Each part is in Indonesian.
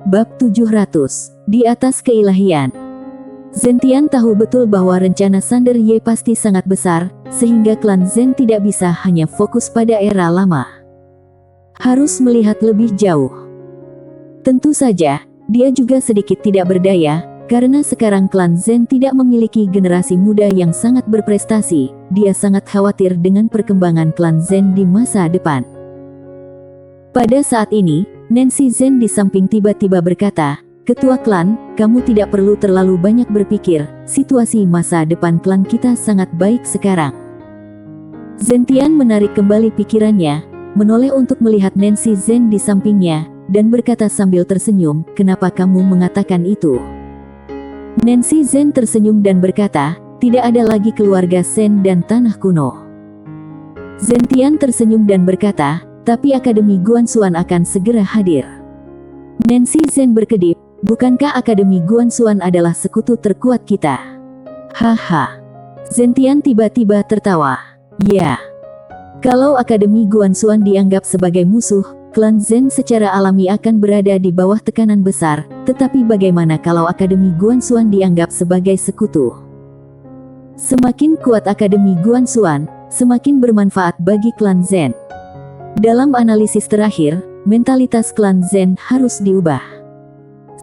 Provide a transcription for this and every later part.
Bab 700, Di Atas Keilahian. Zentian tahu betul bahwa rencana Sander Ye pasti sangat besar, sehingga klan Zen tidak bisa hanya fokus pada era lama. Harus melihat lebih jauh. Tentu saja, dia juga sedikit tidak berdaya, karena sekarang klan Zen tidak memiliki generasi muda yang sangat berprestasi. Dia sangat khawatir dengan perkembangan klan Zen di masa depan. Pada saat ini, Nancy Zen di samping tiba-tiba berkata, "Ketua klan, kamu tidak perlu terlalu banyak berpikir, situasi masa depan klan kita sangat baik sekarang." Zentian menarik kembali pikirannya, menoleh untuk melihat Nancy Zen di sampingnya, dan berkata sambil tersenyum, "Kenapa kamu mengatakan itu?" Nancy Zen tersenyum dan berkata, "Tidak ada lagi keluarga Sen dan tanah kuno." Zentian tersenyum dan berkata, "Tapi Akademi Guanxuan akan segera hadir." Nancy Zen berkedip, "Bukankah Akademi Guanxuan adalah sekutu terkuat kita?" Haha. Zentian tiba-tiba tertawa. Ya. Kalau Akademi Guanxuan dianggap sebagai musuh, klan Zen secara alami akan berada di bawah tekanan besar, tetapi bagaimana kalau Akademi Guanxuan dianggap sebagai sekutu? Semakin kuat Akademi Guanxuan, semakin bermanfaat bagi klan Zen. Dalam analisis terakhir, mentalitas klan Zen harus diubah.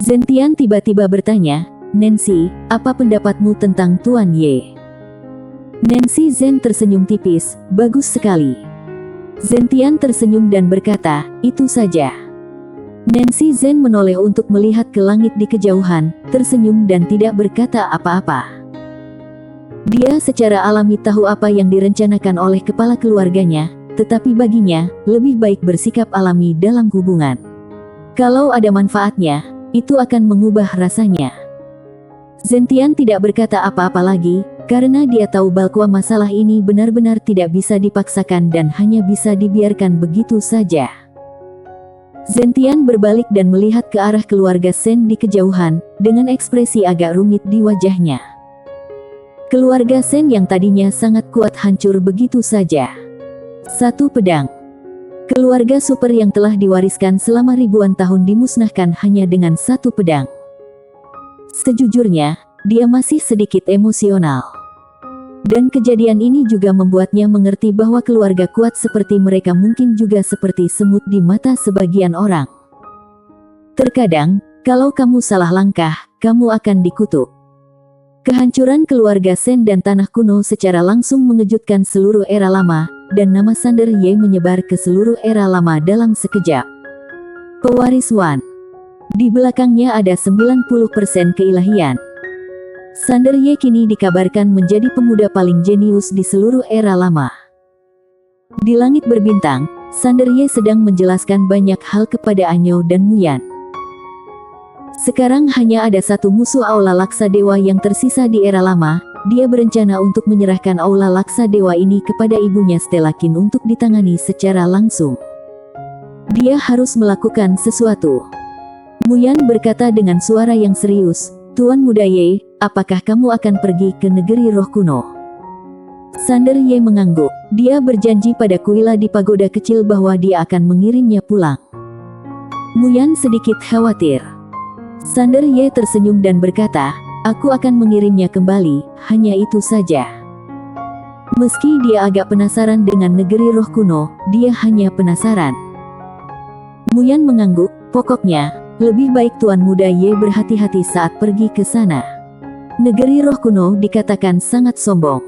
Zentian tiba-tiba bertanya, "Nancy, apa pendapatmu tentang Tuan Ye?" Nancy Zen tersenyum tipis, "Bagus sekali." Zentian tersenyum dan berkata, "Itu saja." Nancy Zen menoleh untuk melihat ke langit di kejauhan, tersenyum dan tidak berkata apa-apa. Dia secara alami tahu apa yang direncanakan oleh kepala keluarganya, tetapi baginya, lebih baik bersikap alami dalam hubungan. Kalau ada manfaatnya, itu akan mengubah rasanya. Zentian tidak berkata apa-apa lagi, karena dia tahu bahwa masalah ini benar-benar tidak bisa dipaksakan dan hanya bisa dibiarkan begitu saja. Zentian berbalik dan melihat ke arah keluarga Sen di kejauhan, dengan ekspresi agak rumit di wajahnya. Keluarga Sen yang tadinya sangat kuat hancur begitu saja. Satu pedang. Keluarga super yang telah diwariskan selama ribuan tahun dimusnahkan hanya dengan satu pedang. Sejujurnya, dia masih sedikit emosional. Dan kejadian ini juga membuatnya mengerti bahwa keluarga kuat seperti mereka mungkin juga seperti semut di mata sebagian orang. Terkadang, kalau kamu salah langkah, kamu akan dikutuk. Kehancuran keluarga Sen dan tanah kuno secara langsung mengejutkan seluruh era lama, dan nama Sander Ye menyebar ke seluruh era lama dalam sekejap. Pewaris Wan. Di belakangnya ada 90% keilahian. Sander Ye kini dikabarkan menjadi pemuda paling jenius di seluruh era lama. Di langit berbintang, Sander Ye sedang menjelaskan banyak hal kepada Anyo dan Muyan. Sekarang hanya ada satu musuh Aula Laksa Dewa yang tersisa di era lama. Dia berencana untuk menyerahkan Aula Laksa Dewa ini kepada ibunya Stella Qin untuk ditangani secara langsung. Dia harus melakukan sesuatu. Muyan berkata dengan suara yang serius, "Tuan Muda Ye, apakah kamu akan pergi ke negeri roh kuno?" Sander Ye mengangguk. Dia berjanji pada Kuila di pagoda kecil bahwa dia akan mengirimnya pulang. Muyan sedikit khawatir. Sander Ye tersenyum dan berkata, "Aku akan mengirimnya kembali, hanya itu saja." Meski dia agak penasaran dengan negeri roh kuno, dia hanya penasaran. Muyan mengangguk, "Pokoknya, lebih baik Tuan Muda Ye berhati-hati saat pergi ke sana." Negeri roh kuno dikatakan sangat sombong.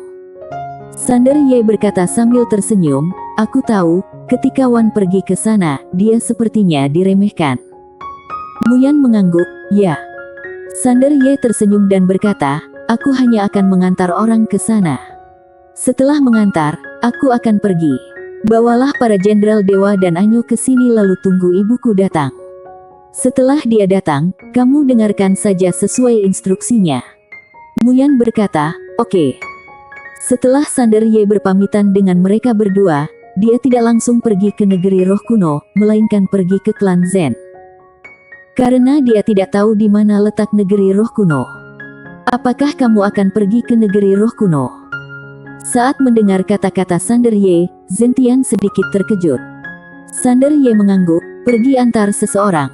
Sander Ye berkata sambil tersenyum, "Aku tahu, ketika Wan pergi ke sana, dia sepertinya diremehkan." Muyan mengangguk, "Ya." Sander Ye tersenyum dan berkata, "Aku hanya akan mengantar orang ke sana. Setelah mengantar, aku akan pergi. Bawalah para jenderal dewa dan Anyo ke sini lalu tunggu ibuku datang. Setelah dia datang, kamu dengarkan saja sesuai instruksinya." Muyan berkata, "Oke." Setelah Sander Ye berpamitan dengan mereka berdua, dia tidak langsung pergi ke negeri roh kuno, melainkan pergi ke klan Zen. Karena dia tidak tahu di mana letak negeri roh kuno. "Apakah kamu akan pergi ke negeri roh kuno?" Saat mendengar kata-kata Sander Ye, Zentian sedikit terkejut. Sander Ye mengangguk, "Pergi antar seseorang."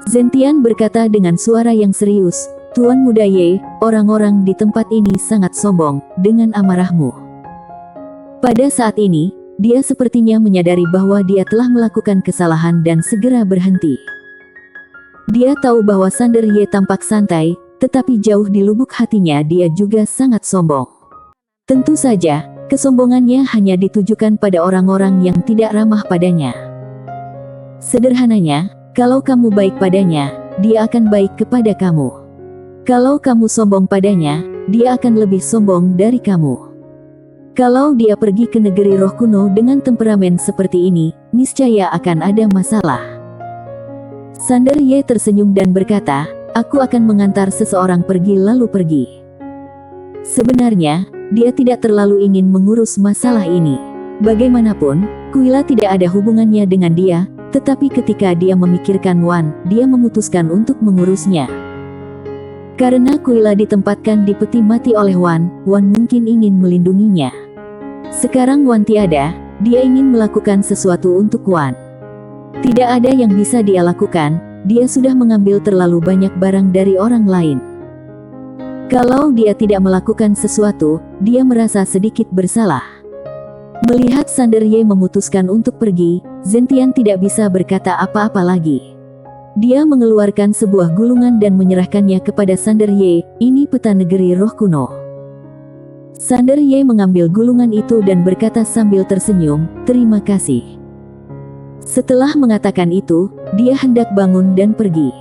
Zentian berkata dengan suara yang serius, "Tuan Muda Ye, orang-orang di tempat ini sangat sombong dengan amarahmu." Pada saat ini, dia sepertinya menyadari bahwa dia telah melakukan kesalahan dan segera berhenti. Dia tahu bahwa Sander Ye tampak santai, tetapi jauh di lubuk hatinya dia juga sangat sombong. Tentu saja, kesombongannya hanya ditujukan pada orang-orang yang tidak ramah padanya. Sederhananya, kalau kamu baik padanya, dia akan baik kepada kamu. Kalau kamu sombong padanya, dia akan lebih sombong dari kamu. Kalau dia pergi ke negeri roh kuno dengan temperamen seperti ini, niscaya akan ada masalah. Sander Ye tersenyum dan berkata, "Aku akan mengantar seseorang pergi lalu pergi." Sebenarnya, dia tidak terlalu ingin mengurus masalah ini. Bagaimanapun, Kuila tidak ada hubungannya dengan dia, tetapi ketika dia memikirkan Wan, dia memutuskan untuk mengurusnya. Karena Kuila ditempatkan di peti mati oleh Wan, Wan mungkin ingin melindunginya. Sekarang Wan tiada, dia ingin melakukan sesuatu untuk Wan. Tidak ada yang bisa dia lakukan, dia sudah mengambil terlalu banyak barang dari orang lain. Kalau dia tidak melakukan sesuatu, dia merasa sedikit bersalah. Melihat Sander Ye memutuskan untuk pergi, Zentian tidak bisa berkata apa-apa lagi. Dia mengeluarkan sebuah gulungan dan menyerahkannya kepada Sander Ye, "Ini peta negeri roh kuno." Sander Ye mengambil gulungan itu dan berkata sambil tersenyum, "Terima kasih." Setelah mengatakan itu, dia hendak bangun dan pergi.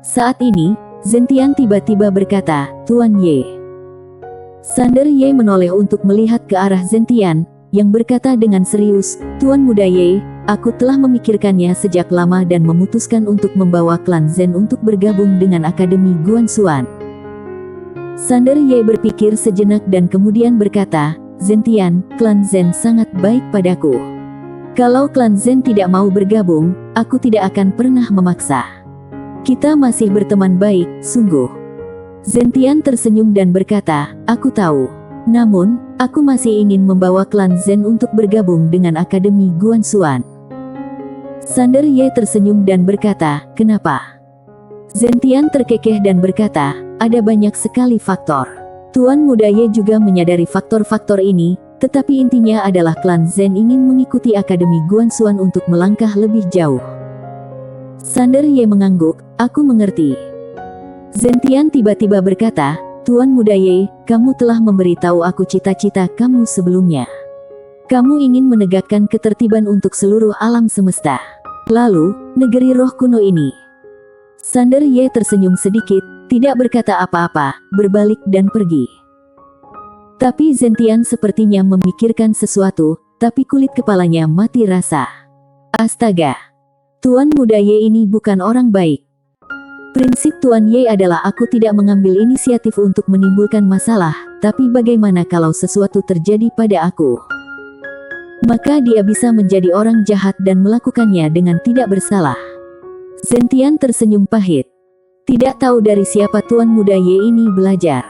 Saat ini, Zentian tiba-tiba berkata, "Tuan Ye." Sander Ye menoleh untuk melihat ke arah Zentian, yang berkata dengan serius, "Tuan Muda Ye, aku telah memikirkannya sejak lama dan memutuskan untuk membawa klan Zen untuk bergabung dengan Akademi Guanxuan." Sander Ye berpikir sejenak dan kemudian berkata, "Zentian, klan Zen sangat baik padaku. Kalau klan Zen tidak mau bergabung, aku tidak akan pernah memaksa. Kita masih berteman baik, sungguh." Zentian tersenyum dan berkata, "Aku tahu. Namun, aku masih ingin membawa klan Zen untuk bergabung dengan Akademi Guanxuan." Sander Ye tersenyum dan berkata, "Kenapa?" Zentian terkekeh dan berkata, "Ada banyak sekali faktor. Tuan Muda Ye juga menyadari faktor-faktor ini, tetapi intinya adalah klan Zen ingin mengikuti Akademi Guanxuan untuk melangkah lebih jauh." Sander Ye mengangguk, "Aku mengerti." Zentian tiba-tiba berkata, "Tuan Muda Ye, kamu telah memberitahu aku cita-cita kamu sebelumnya. Kamu ingin menegakkan ketertiban untuk seluruh alam semesta. Lalu, negeri roh kuno ini." Sander Ye tersenyum sedikit, tidak berkata apa-apa, berbalik dan pergi. Tapi Zentian sepertinya memikirkan sesuatu, tapi kulit kepalanya mati rasa. Astaga! Tuan Muda Ye ini bukan orang baik. Prinsip Tuan Ye adalah aku tidak mengambil inisiatif untuk menimbulkan masalah, tapi bagaimana kalau sesuatu terjadi pada aku? Maka dia bisa menjadi orang jahat dan melakukannya dengan tidak bersalah. Zentian tersenyum pahit. Tidak tahu dari siapa Tuan Muda Ye ini belajar.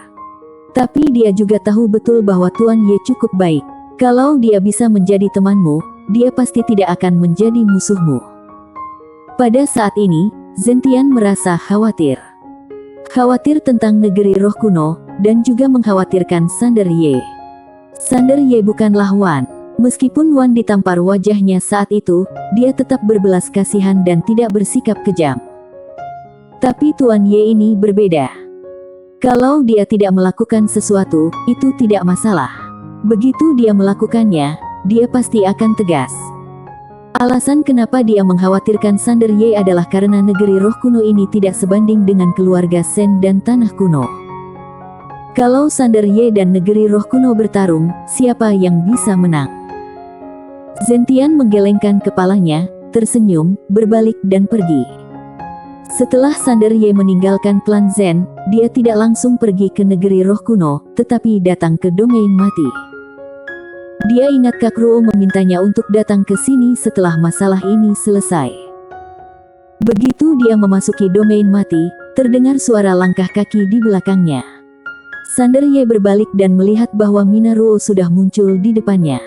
Tapi dia juga tahu betul bahwa Tuan Ye cukup baik. Kalau dia bisa menjadi temanmu, dia pasti tidak akan menjadi musuhmu. Pada saat ini, Zentian merasa khawatir. Khawatir tentang negeri roh kuno, dan juga mengkhawatirkan Sander Ye. Sander Ye bukanlah Wan. Meskipun Wan ditampar wajahnya saat itu, dia tetap berbelas kasihan dan tidak bersikap kejam. Tapi Tuan Ye ini berbeda. Kalau dia tidak melakukan sesuatu, itu tidak masalah. Begitu dia melakukannya, dia pasti akan tegas. Alasan kenapa dia mengkhawatirkan Sander Ye adalah karena negeri roh kuno ini tidak sebanding dengan keluarga Sen dan tanah kuno. Kalau Sander Ye dan negeri roh kuno bertarung, siapa yang bisa menang? Zentian menggelengkan kepalanya, tersenyum, berbalik dan pergi. Setelah Sander Ye meninggalkan klan Zen, dia tidak langsung pergi ke negeri roh kuno, tetapi datang ke domain mati. Dia ingat Kak Ruo memintanya untuk datang ke sini setelah masalah ini selesai. Begitu dia memasuki domain mati, terdengar suara langkah kaki di belakangnya. Sander Ye berbalik dan melihat bahwa Minaruo sudah muncul di depannya.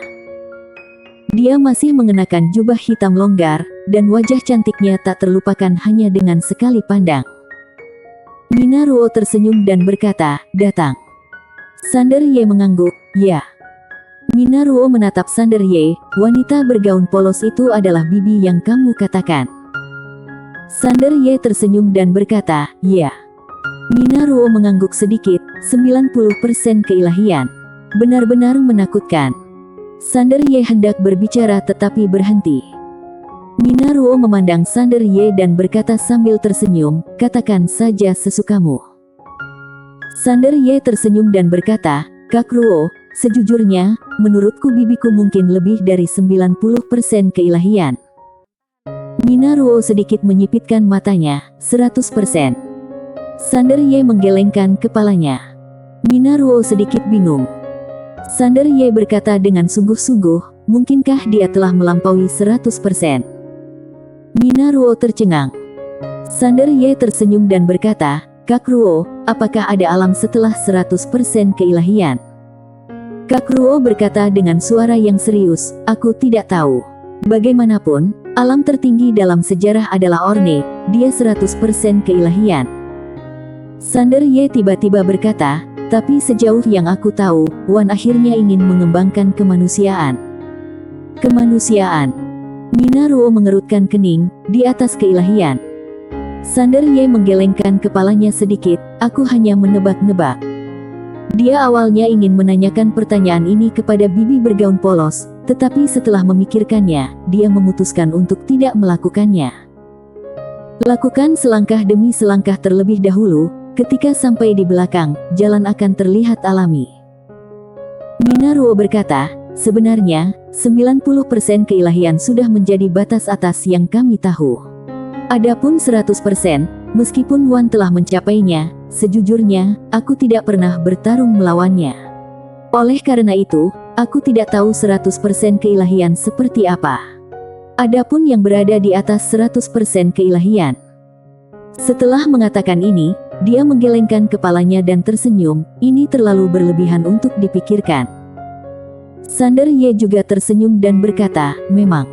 Dia masih mengenakan jubah hitam longgar, dan wajah cantiknya tak terlupakan hanya dengan sekali pandang. Minaruo tersenyum dan berkata, "Datang." Sander Ye mengangguk, "Ya." Minaruo menatap Sander Ye, "Wanita bergaun polos itu adalah bibi yang kamu katakan." Sander Ye tersenyum dan berkata, "Ya." Minaruo mengangguk sedikit, 90% keilahian. Benar-benar menakutkan. Sander Ye hendak berbicara tetapi berhenti. Minaruo memandang Sander Ye dan berkata sambil tersenyum, "Katakan saja sesukamu." Sander Ye tersenyum dan berkata, "Kak Ruo, sejujurnya, menurutku bibiku mungkin lebih dari 90% keilahian." Minaruo sedikit menyipitkan matanya, 100%. Sander Ye menggelengkan kepalanya. Minaruo sedikit bingung. Sander Ye berkata dengan sungguh-sungguh, "Mungkinkah dia telah melampaui 100%? Minaruo tercengang. Sander Ye tersenyum dan berkata, "Kak Ruo, apakah ada alam setelah 100% keilahian?" Kak Ruo berkata dengan suara yang serius, "Aku tidak tahu. Bagaimanapun, alam tertinggi dalam sejarah adalah Orne, dia 100% keilahian." Sander Ye tiba-tiba berkata, "Tapi sejauh yang aku tahu, Wan akhirnya ingin mengembangkan kemanusiaan." Kemanusiaan. Minaruo mengerutkan kening, "Di atas keilahian." Sander Ye menggelengkan kepalanya sedikit, "Aku hanya menebak-nebak." Dia awalnya ingin menanyakan pertanyaan ini kepada bibi bergaun polos, tetapi setelah memikirkannya, dia memutuskan untuk tidak melakukannya. Lakukan selangkah demi selangkah terlebih dahulu. Ketika sampai di belakang, jalan akan terlihat alami. Minaruo berkata, "Sebenarnya, 90% keilahian sudah menjadi batas atas yang kami tahu. Adapun 100%, meskipun Wan telah mencapainya, sejujurnya, aku tidak pernah bertarung melawannya. Oleh karena itu, aku tidak tahu 100% keilahian seperti apa. Adapun yang berada di atas 100% keilahian." Setelah mengatakan ini, dia menggelengkan kepalanya dan tersenyum, "Ini terlalu berlebihan untuk dipikirkan." Sander Ye juga tersenyum dan berkata, "Memang."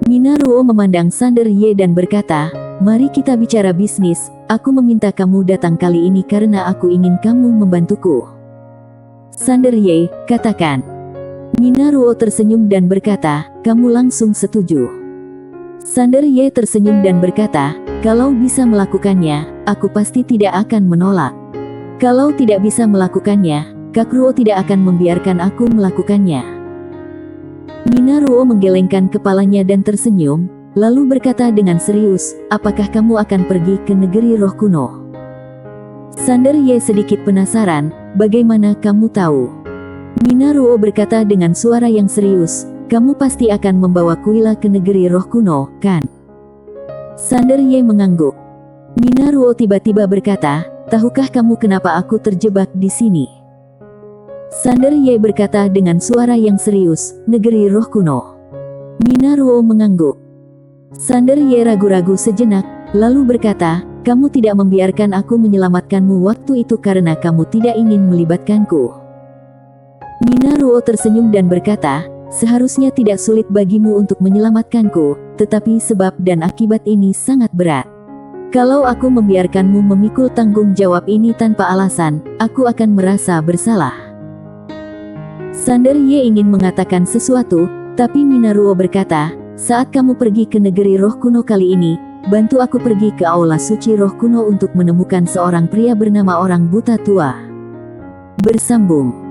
Minaruo memandang Sander Ye dan berkata, "Mari kita bicara bisnis, aku meminta kamu datang kali ini karena aku ingin kamu membantuku." Sander Ye, "Katakan." Minaruo tersenyum dan berkata, "Kamu langsung setuju?" Sander Ye tersenyum dan berkata, "Kalau bisa melakukannya, aku pasti tidak akan menolak. Kalau tidak bisa melakukannya, Kak Ruo tidak akan membiarkan aku melakukannya." Minaruo menggelengkan kepalanya dan tersenyum, lalu berkata dengan serius, "Apakah kamu akan pergi ke negeri roh kuno?" Sander Ye sedikit penasaran, "Bagaimana kamu tahu?" Minaruo berkata dengan suara yang serius, "Kamu pasti akan membawa Kuila ke negeri roh kuno, kan?" Sander Ye mengangguk. Minaruo tiba-tiba berkata, "Tahukah kamu kenapa aku terjebak di sini?" Sander Ye berkata dengan suara yang serius, "Negeri roh kuno." Minaruo mengangguk. Sander Ye ragu-ragu sejenak, lalu berkata, "Kamu tidak membiarkan aku menyelamatkanmu waktu itu karena kamu tidak ingin melibatkanku." Minaruo tersenyum dan berkata, "Seharusnya tidak sulit bagimu untuk menyelamatkanku, tetapi sebab dan akibat ini sangat berat. Kalau aku membiarkanmu memikul tanggung jawab ini tanpa alasan, aku akan merasa bersalah." Sander Ye ingin mengatakan sesuatu, tapi Minaruo berkata, "Saat kamu pergi ke negeri roh kuno kali ini, bantu aku pergi ke aula suci roh kuno untuk menemukan seorang pria bernama orang buta tua." Bersambung.